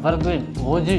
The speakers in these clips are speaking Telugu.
Evergreen OG.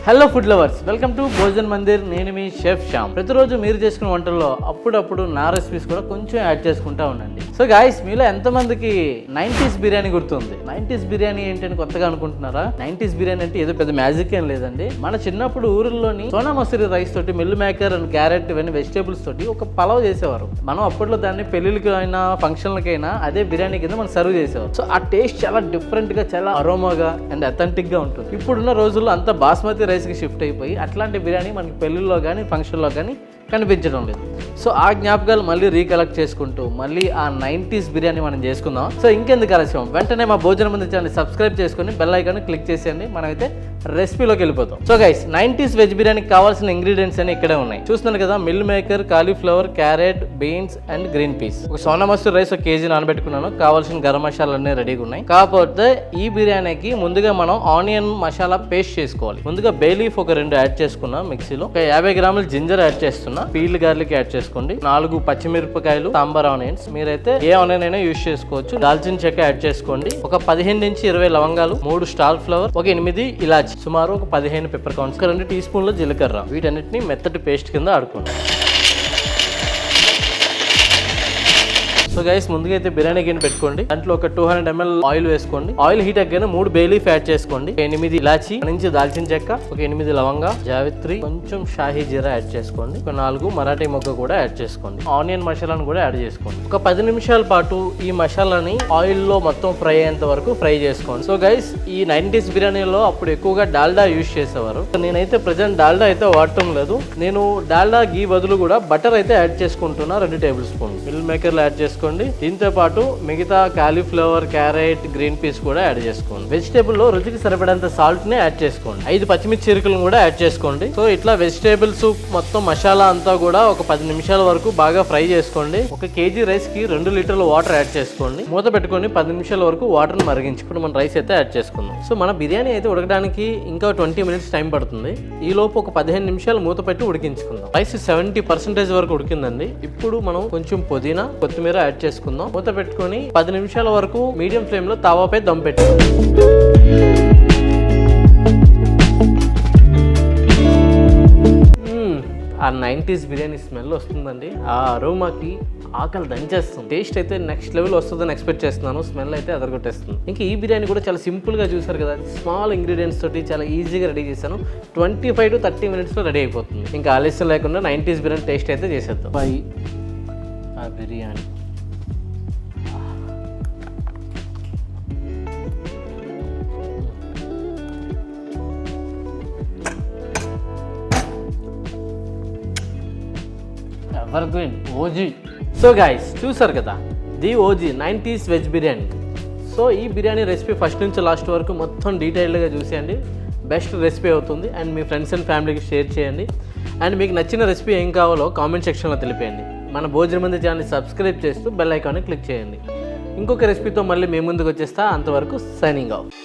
Hello food lovers, welcome to Bhojan Mandir. నేను మీ షెఫ్ శ్యామ్. ప్రతిరోజు మీరు చేసుకున్న వంటల్లో అప్పుడప్పుడు నా రెసిపీస్ కూడా కొంచెం యాడ్ చేసుకుంటా ఉండండి. సో గాయస్, మీలో ఎంతమందికి 90s బిర్యానీ గుర్తుంది? 90s బిర్యానీ ఏంటని కొత్తగా అనుకుంటున్నారా? 90s బిర్యానీ అంటే ఏదో పెద్ద మ్యాజిక్ ఏం లేదండి. మన చిన్నప్పుడు ఊరిలోని సోనా మసూరి రైస్ తోటి, మిల్ మేకర్ అండ్ క్యారెట్ ఇవన్నీ వెజిటేబుల్స్ తోటి ఒక పలావ్ చేసేవారు. మనం అప్పట్లో దాన్ని పెళ్లిళ్ళకి అయినా ఫంక్షన్లకైనా అదే బిర్యానీ కింద మనం సర్వ్ చేసేవారు. సో ఆ టేస్ట్ చాలా డిఫరెంట్ గా, చాలా అరోమాగా అండ్ అథెంటిక్ గా ఉంటుంది. ఇప్పుడున్న రోజుల్లో అంతా బాస్మతి రైస్కి షిఫ్ట్ అయిపోయి అట్లాంటి బిర్యానీ మనకి పెళ్ళిళ్ళలో కానీ ఫంక్షన్లో కానీ కనిపించడం లేదు. సో ఆ జ్ఞాపకాలు మళ్ళీ రీకలెక్ట్ చేసుకుంటూ మళ్ళీ ఆ 90s బిర్యానీ మనం చేసుకుందాం. సో ఇంకెందుకు ఆలస్యం, వెంటనే మా భోజనం మందిర్ ఛానల్ సబ్స్క్రైబ్ చేసుకుని బెల్ ఐకాన్ క్లిక్ చేసేయండి. మనమైతే రెసిపీలోకి వెళ్ళిపోతాం. సో గైస్, 90s వెజ్ బిర్యానీకి కావాల్సిన ఇంగ్రీడియంట్స్ అన్ని ఇక్కడే ఉన్నాయి. చూస్తున్నారు కదా, meal maker, cauliflower, carrot, beans and green peas. ఒక సోనా మసూరి రైస్ 1 kg నానబెట్టుకున్నాను. కావాల్సిన గరం మసాలా అన్నీ రెడీగా ఉన్నాయి. కాకపోతే ఈ బిర్యానీకి ముందుగా మనం ఆనియన్ మసాలా పేస్ట్ చేసుకోవాలి. ముందుగా బే లీఫ్ ఒక 2 యాడ్ చేసుకున్నాం మిక్సీలో. ఒక 50 గ్రాముల జింజర్ యాడ్ చేస్తున్నా. పీల్డ్ గార్లిక్ యాడ్ చేసుకోండి. 4 పచ్చిమిరపకాయలు, సాంబార్ ఆనియన్స్. మీరైతే ఏ ఆనియన్ అయినా యూజ్ చేసుకోవచ్చు. దాల్చిన చెక్క యాడ్ చేసుకోండి. ఒక 15 నుంచి 20 లవంగాలు, 3 స్టార్ ఫ్లవర్, ఒక 8 ఇలాచి, సుమారు ఒక 15 పెప్పర్ కార్న్స్, 2 టీ స్పూన్ల జీలకర్ర. వీటన్నిటిని మెత్తటి పేస్ట్ కింద ఆడుకోండి. సో గైస్, ముందుగా అయితే బిర్యానీ గిన్నె పెట్టుకోండి. దాంట్లో ఒక 200 ml ఆయిల్ వేసుకోండి. ఆయిల్ హీట్ అయ్యాక 3 బే లీఫ్ యాడ్ చేసుకోండి. 8 ఇలాచి, నుంచి దాల్చిన చెక్క, ఒక 8 లవంగా, జావిత్రి, కొంచెం షాహీ జీరా యాడ్ చేసుకోండి. ఒక 4 మరాఠీ మొగ్గ కూడా యాడ్ చేసుకోండి. ఆనియన్ మసాలాను కూడా యాడ్ చేసుకోండి. ఒక 10 నిమిషాల పాటు ఈ మసాలాని ఆయిల్ లో మొత్తం ఫ్రై అయ్యేంత వరకు ఫ్రై చేసుకోండి. సో గైస్, ఈ 90s బిర్యానీలో అప్పుడు ఎక్కువగా డాల్డా యూజ్ చేసేవారు. నేనైతే ప్రజెంట్ డాల్డా అయితే వాడటం లేదు. నేను డాల్డా గీ బదులు కూడా బటర్ అయితే యాడ్ చేసుకుంటున్నా. 2 టేబుల్ స్పూన్ మిల్ మేకర్లు యాడ్ చేసుకోండి. దీంతో పాటు మిగతా కాలీఫ్లవర్, క్యారెట్, గ్రీన్ పీస్ కూడా యాడ్ చేసుకోండి. వెజిటేబుల్ లో రుచికి సరిపడేంత సాల్ట్ ని యాడ్ చేసుకోండి. 5 పచ్చిమిర్చి చీరకులను కూడా యాడ్ చేసుకోండి. సో ఇట్లా వెజిటేబుల్ సూప్ మొత్తం మసాలా అంతా కూడా ఒక 10 నిమిషాల వరకు బాగా ఫ్రై చేసుకోండి. 1 kg రైస్ కి 2 లీటర్ల వాటర్ యాడ్ చేసుకోండి. మూత పెట్టుకొని 10 నిమిషాల వరకు వాటర్ మరిగించుకుని మన రైస్ అయితే యాడ్ చేసుకుందాం. సో మన బిర్యానీ అయితే ఉడకడానికి ఇంకా 20 మినిట్స్ టైం పడుతుంది. ఈ లోపు ఒక 15 నిమిషాలు మూత పెట్టి ఉడికించుకుందాం. రైస్ 70% వరకు ఉడికిందండి. ఇప్పుడు మనం కొంచెం పుదీనా, కొత్తిమీర యాడ్ చేసుకుందాం. మూత పెట్టుకొని 10 నిమిషాల వరకు మీడియం ఫ్లేమ్ లో తావాపై దమ్ పెట్టుకుందాం. ఆ 90s బిర్యానీ స్మెల్ వస్తుందండి. ఆ అరోమాకి ఆకలి దంచేస్తుంది. టేస్ట్ అయితే నెక్స్ట్ లెవెల్ వస్తుందని ఎక్స్పెక్ట్ చేస్తున్నాను. స్మెల్ అయితే అదరగొట్టేస్తుంది. ఇంకా ఈ బిర్యానీ కూడా చాలా సింపుల్ గా చూసారు కదా, స్మాల్ ఇంగ్రీడియంట్స్ తోటి చాలా ఈజీగా రెడీ చేశాను. 25 to 30 మినిట్స్ లో రెడీ అయిపోతుంది. ఇంకా ఆలస్యం లేకుండా 90s బిర్యానీ టేస్ట్ అయితే చేసేద్దాం. ఆ biryani evergreen OG. So guys, చూసారు కదా, the OG 90s veg biryani. So ఈ బిర్యానీ రెసిపీ ఫస్ట్ నుంచి లాస్ట్ వరకు మొత్తం డీటెయిల్డ్గా చూసేయండి. బెస్ట్ రెసిపీ అవుతుంది. అండ్ మీ ఫ్రెండ్స్ అండ్ ఫ్యామిలీకి షేర్ చేయండి. అండ్ మీకు నచ్చిన రెసిపీ ఏం కావాలో కామెంట్ సెక్షన్లో తెలిపేయండి. మన భోజనం మందిర్ ఛానల్ సబ్స్క్రైబ్ చేస్తూ బెల్ ఐకాన్ని క్లిక్ చేయండి. ఇంకొక రెసిపీతో మళ్ళీ మీ ముందుకు వచ్చేస్తా. అంతవరకు సైనింగ్ ఆఫ్.